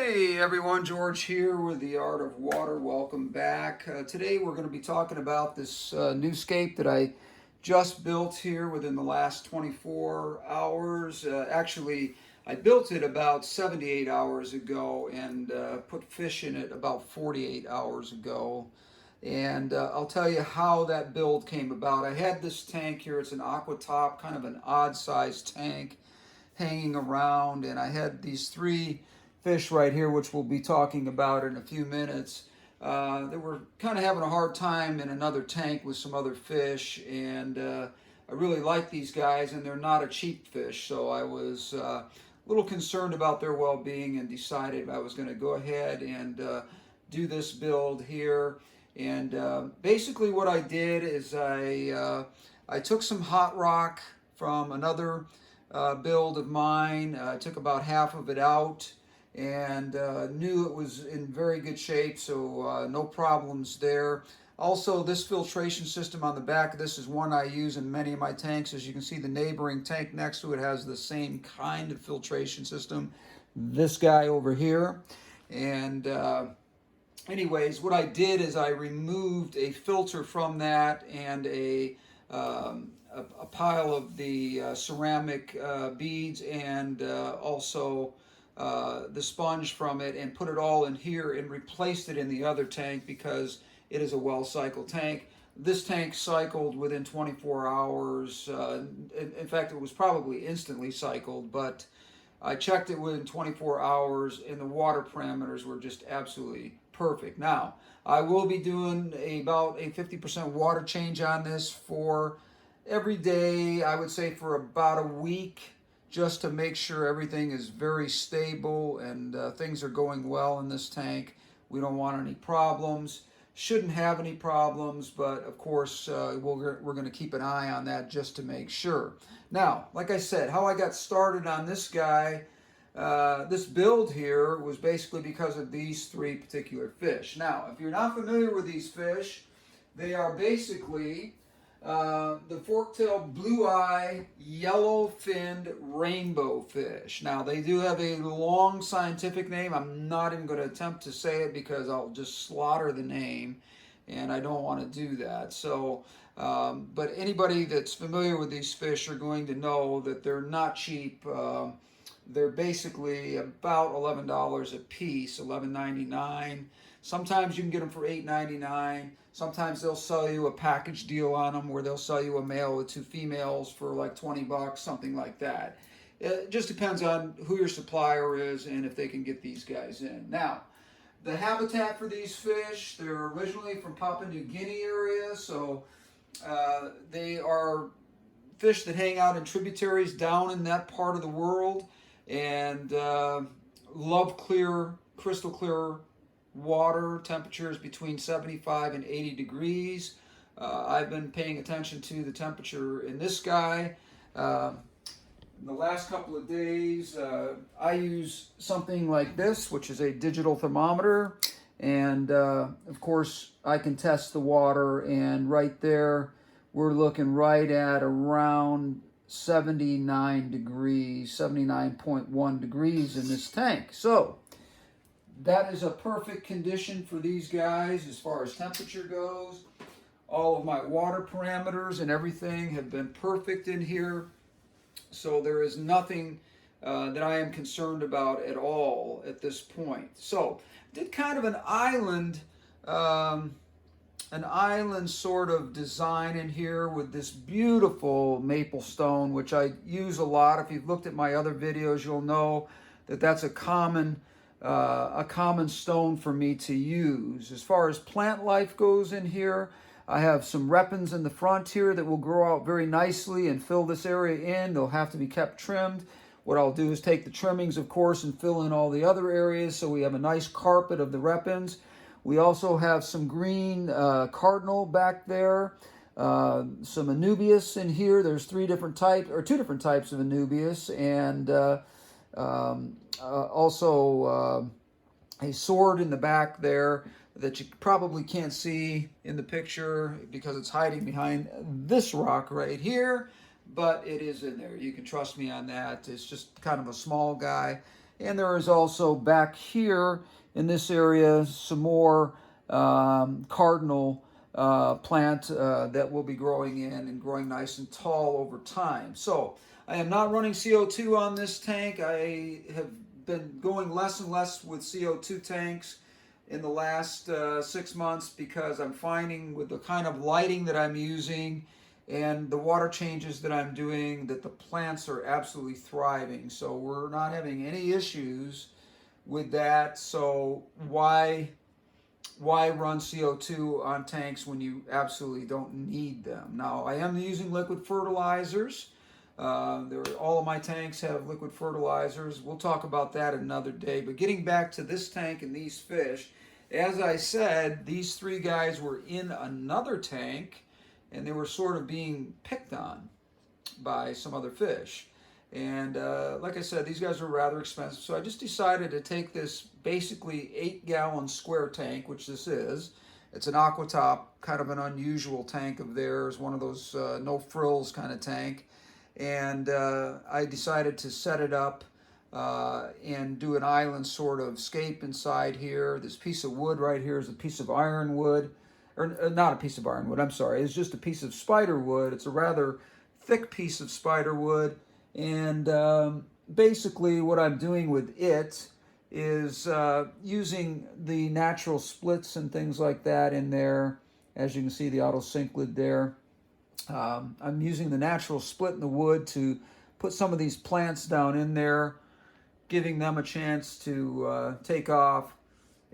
Hey everyone, George here with the Art of Water. Welcome back. Today we're going to be talking about this new scape that I just built here within the last 24 hours. Actually, I built it about 78 hours ago and put fish in it about 48 hours ago. And I'll tell you how that build came about. I had this tank here. It's an Aquatop, kind of an odd sized tank hanging around, and I had these three fish right here, which we'll be talking about in a few minutes. They were kind of having a hard time in another tank with some other fish, and I really like these guys, and they're not a cheap fish, so I was a little concerned about their well-being and decided I was going to go ahead and do this build here. And basically what I did is I took some hot rock from another build of mine. I took about half of it out and knew it was in very good shape, so no problems there. Also, this filtration system on the back of this is one I use in many of my tanks. As you can see, the neighboring tank next to it has the same kind of filtration system. This guy over here. And anyways, what I did is I removed a filter from that and a pile of the ceramic beads and also the sponge from it, and put it all in here and replaced it in the other tank because it is a well-cycled tank. This tank cycled within 24 hours. In fact, it was probably instantly cycled, but I checked it within 24 hours and the water parameters were just absolutely perfect. Now, I will be doing about a 50% water change on this for every day, I would say for about a week, just to make sure everything is very stable and things are going well in this tank. We don't want any problems. Shouldn't have any problems, but of course we're going to keep an eye on that just to make sure. Now, like I said, how I got started on this guy, this build here, was basically because of these three particular fish. Now, if you're not familiar with these fish, they are basically the fork-tailed blue-eye, yellow-finned rainbow fish. Now, they do have a long scientific name. I'm not even going to attempt to say it because I'll just slaughter the name, and I don't want to do that. So, but anybody that's familiar with these fish are going to know that they're not cheap. They're basically about $11 a piece, $11.99. Sometimes you can get them for $8.99. Sometimes they'll sell you a package deal on them where they'll sell you a male with two females for like 20 bucks, something like that. It just depends on who your supplier is and if they can get these guys in. Now, the habitat for these fish, they're originally from Papua New Guinea area, so they are fish that hang out in tributaries down in that part of the world, and love clear, crystal clear water. Temperatures between 75 and 80 degrees. I've been paying attention to the temperature in this guy. In the last couple of days, I use something like this, which is a digital thermometer, and of course I can test the water, and right there we're looking right at around 79 degrees, 79.1 degrees in this tank. So that is a perfect condition for these guys as far as temperature goes. All of my water parameters and everything have been perfect in here. So there is nothing that I am concerned about at all at this point. So did kind of an island sort of design in here with this beautiful maple stone, which I use a lot. If you've looked at my other videos, you'll know that that's a common stone for me to use. As far as plant life goes in here, I have some repens in the front here that will grow out very nicely and fill this area in. They'll have to be kept trimmed. What I'll do is take the trimmings, of course, and fill in all the other areas so we have a nice carpet of the repens. We also have some green cardinal back there, some Anubias in here. There's two different types of Anubias, and also a sword in the back there that you probably can't see in the picture because it's hiding behind this rock right here, but it is in there. You can trust me on that. It's just kind of a small guy. And there is also back here in this area some more cardinal plant that will be growing in and growing nice and tall over time. So I am not running CO2 on this tank. I have been going less and less with CO2 tanks in the last 6 months because I'm finding with the kind of lighting that I'm using and the water changes that I'm doing that the plants are absolutely thriving. So we're not having any issues with that. So why run CO2 on tanks when you absolutely don't need them? Now, I am using liquid fertilizers. All of my tanks have liquid fertilizers. We'll talk about that another day. But getting back to this tank and these fish, as I said, these three guys were in another tank and they were sort of being picked on by some other fish. And like I said, these guys are rather expensive. So I just decided to take this basically 8-gallon square tank, which this is. It's an Aquatop, kind of an unusual tank of theirs, one of those no frills kind of tank. And I decided to set it up and do an island sort of scape inside here. This piece of wood right here is a piece of ironwood, or not a piece of ironwood, I'm sorry. It's just a piece of spider wood. It's a rather thick piece of spider wood. And basically what I'm doing with it is using the natural splits and things like that in there. As you can see, the auto sink lid there. I'm using the natural split in the wood to put some of these plants down in there, giving them a chance to take off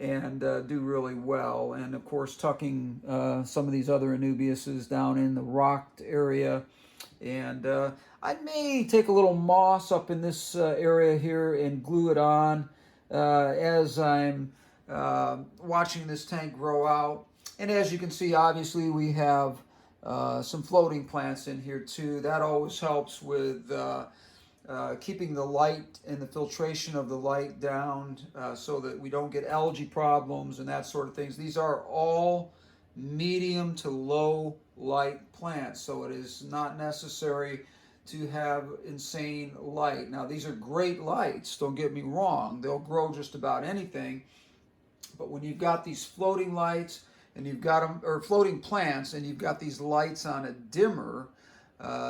and do really well. And of course, tucking some of these other anubiases down in the rocked area. And I may take a little moss up in this area here and glue it on as I'm watching this tank grow out. And as you can see, obviously we have some floating plants in here too. That always helps with keeping the light and the filtration of the light down so that we don't get algae problems and that sort of things. These are all medium to low light plants, so it is not necessary to have insane light. Now, these are great lights, don't get me wrong. They'll grow just about anything, but when you've got these floating lights and you've got them, or floating plants, and you've got these lights on a dimmer,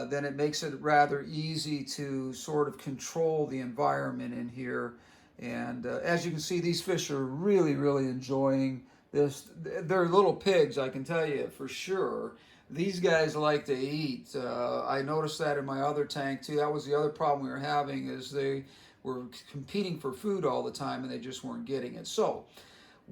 then it makes it rather easy to sort of control the environment in here. And as you can see, these fish are really, really enjoying this. They're little pigs, I can tell you for sure. These guys like to eat. I noticed that in my other tank too. That was the other problem we were having, is they were competing for food all the time and they just weren't getting it. So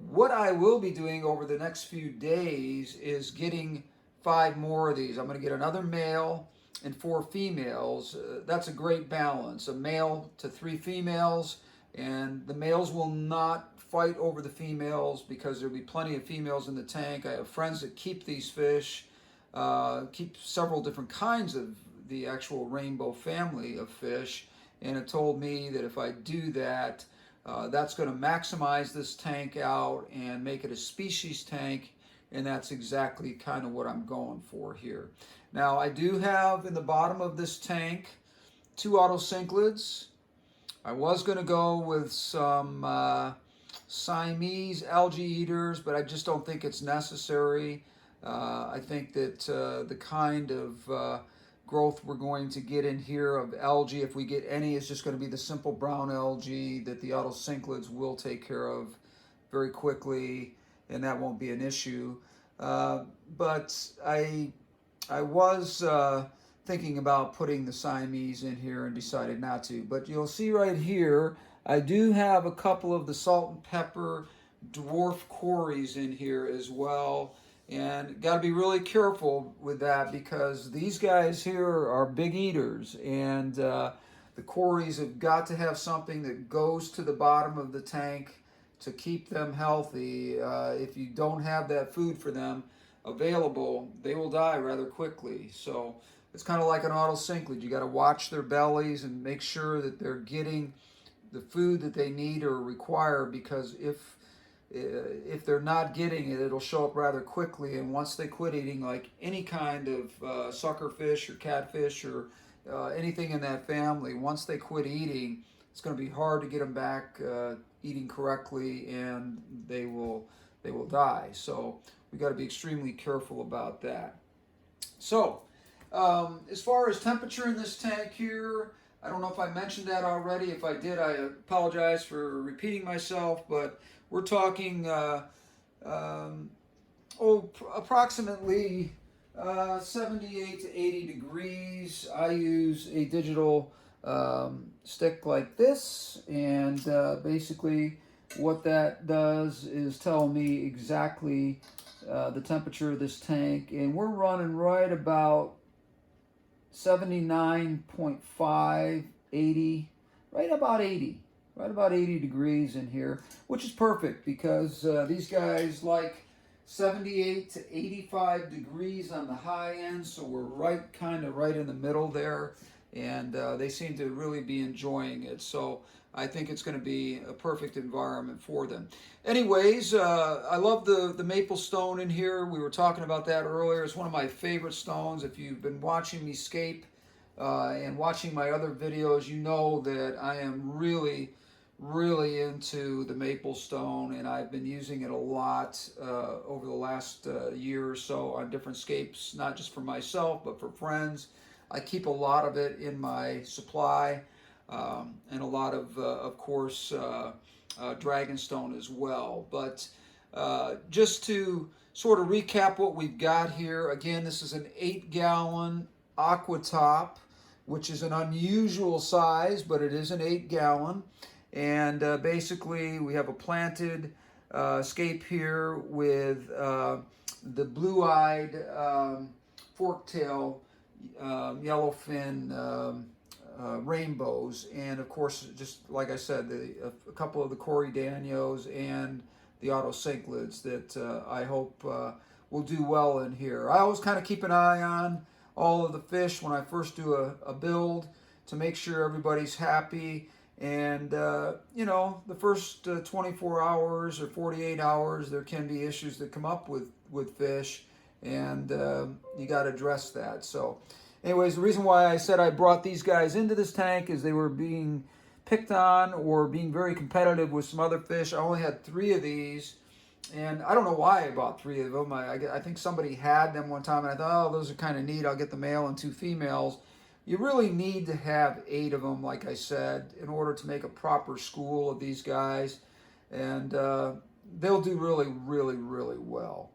what I will be doing over the next few days is getting 5 more of these. I'm going to get another male and 4 females. That's a great balance, a male to 3 females, and the males will not fight over the females because there'll be plenty of females in the tank. I have friends that keep these fish, keep several different kinds of the actual rainbow family of fish, and it told me that if I do that, that's going to maximize this tank out and make it a species tank, and that's exactly kind of what I'm going for here. Now, I do have in the bottom of this tank 2 auto sink lids. I was going to go with some Siamese algae eaters, but I just don't think it's necessary. I think that the kind of growth we're going to get in here of algae, if we get any, is just going to be the simple brown algae that the auto sink lids will take care of very quickly, and that won't be an issue. But I was thinking about putting the Siamese in here and decided not to. But you'll see right here, I do have a couple of the salt and pepper dwarf cories in here as well. And got to be really careful with that because these guys here are big eaters, and the cories have got to have something that goes to the bottom of the tank to keep them healthy. If you don't have that food for them available, they will die rather quickly. So it's kind of like an auto sink lid. You got to watch their bellies and make sure that they're getting the food that they need or require, because if they're not getting it, it'll show up rather quickly. And once they quit eating, like any kind of sucker fish or catfish or anything in that family, once they quit eating, it's going to be hard to get them back eating correctly, and they will die. So we got to be extremely careful about that. So as far as temperature in this tank here, I don't know if I mentioned that already. If I did, I apologize for repeating myself, but we're talking approximately 78 to 80 degrees. I use a digital stick like this, and basically what that does is tell me exactly the temperature of this tank, and we're running right about 79.5, 80, right about 80 degrees in here, which is perfect because these guys like 78 to 85 degrees on the high end, so we're kind of right in the middle there, and they seem to really be enjoying it. So I think it's going to be a perfect environment for them. Anyways, I love the maple stone in here. We were talking about that earlier. It's one of my favorite stones. If you've been watching me scape and watching my other videos, you know that I am really into the maple stone, and I've been using it a lot over the last year or so on different scapes, not just for myself, but for friends. I keep a lot of it in my supply, and a lot of course, dragonstone as well. But just to sort of recap what we've got here, again, this is an 8-gallon Aquatop, which is an unusual size, but it is an 8-gallon. And basically, we have a planted scape here with the blue-eyed forktail yellowfin rainbows, and of course, just like I said, a couple of the Corydanios and the autocinclids that I hope will do well in here. I always kind of keep an eye on all of the fish when I first do a build to make sure everybody's happy. And you know, the first 24 hours or 48 hours, there can be issues that come up with fish, and you got to address that. So anyways, the reason why I said I brought these guys into this tank is they were being picked on or being very competitive with some other fish. I only had 3 of these, and I don't know why I bought 3 of them. I think somebody had them one time, and I thought, oh, those are kind of neat. I'll get the male and 2 females. You really need to have 8 of them, like I said, in order to make a proper school of these guys, and they'll do really well.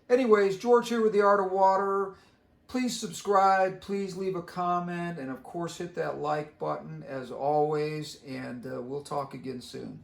Anyways, George here with The Art of Water. Please subscribe, please leave a comment, and of course hit that like button as always, and we'll talk again soon.